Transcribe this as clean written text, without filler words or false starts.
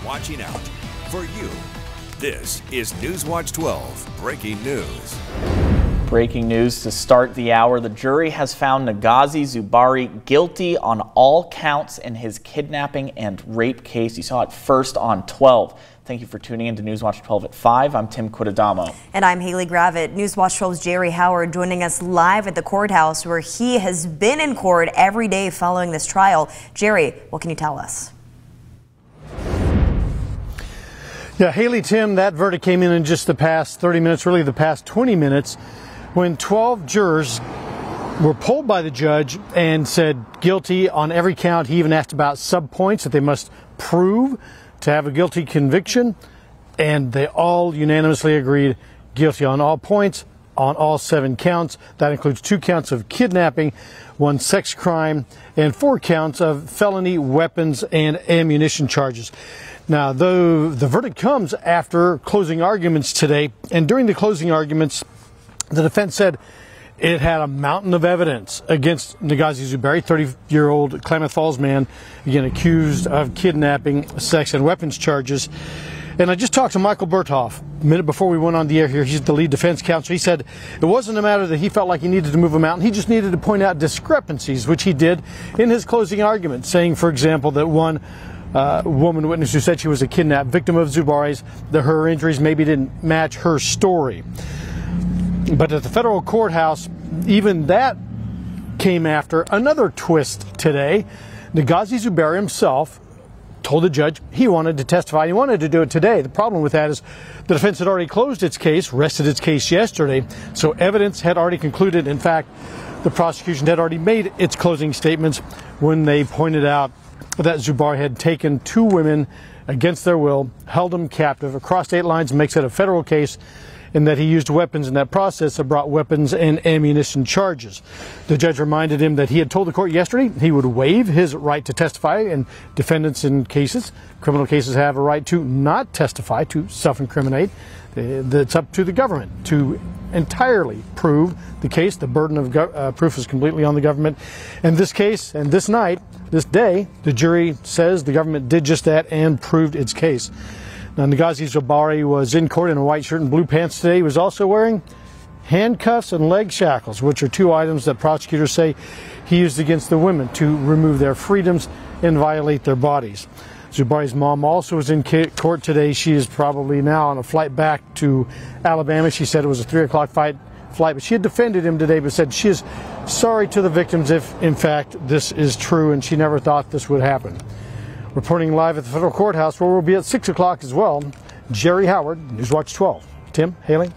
watching out for you. This is NewsWatch 12 Breaking News. Breaking news to start the hour. The jury has found Zuberi guilty on all counts in his kidnapping and rape case. You saw it first on 12. Thank you for tuning in to NewsWatch 12 at 5. I'm Tim Quidadamo. And I'm Haley Gravitt. NewsWatch 12's Jerry Howard joining us live at the courthouse where he has been in court every day following this trial. Jerry, what can you tell us? Yeah, Haley, Tim, that verdict came in just the past 30 minutes, really the past 20 minutes, when 12 jurors were polled by the judge and said guilty on every count. He even asked about sub-points that they must prove to have a guilty conviction, and they all unanimously agreed guilty on all points, on all 7 counts. That includes 2 counts of kidnapping, 1 sex crime, and 4 counts of felony weapons and ammunition charges. Now, though the verdict comes after closing arguments today, and during the closing arguments, the defense said it had a mountain of evidence against Zuberi, 30-year-old Klamath Falls man, again accused of kidnapping, sex, and weapons charges. And I just talked to Michael Berthoff a minute before we went on the air here. He's the lead defense counsel. He said it wasn't a matter that he felt like he needed to move a mountain. He just needed to point out discrepancies, which he did in his closing argument, saying, for example, that one woman witness who said she was a kidnapped victim of Zuberi's, that her injuries maybe didn't match her story. But at the federal courthouse, even that came after another twist today. Zuberi himself told the judge he wanted to testify. He wanted to do it today. The problem with that is the defense had already closed its case, rested its case yesterday, so evidence had already concluded. In fact, the prosecution had already made its closing statements when they pointed out that Zuberi had taken 2 women against their will, held them captive across state lines, makes it a federal case, and that he used weapons in that process that brought weapons and ammunition charges. The judge reminded him that he had told the court yesterday he would waive his right to testify, and defendants in cases, criminal cases, have a right to not testify, to self-incriminate. It's up to the government to entirely prove the case. The burden of proof is completely on the government. In this case, and this night, this day, the jury says the government did just that and proved its case. Now, Zuberi was in court in a white shirt and blue pants today. He was also wearing handcuffs and leg shackles, which are 2 items that prosecutors say he used against the women to remove their freedoms and violate their bodies. Zuberi's mom also was in court today. She is probably now on a flight back to Alabama. She said it was a 3 o'clock flight, but she had defended him today, but said she is sorry to the victims if, in fact, this is true, and she never thought this would happen. Reporting live at the federal courthouse, where we'll be at 6 o'clock as well, Jerry Howard, NewsWatch 12. Tim, Haley?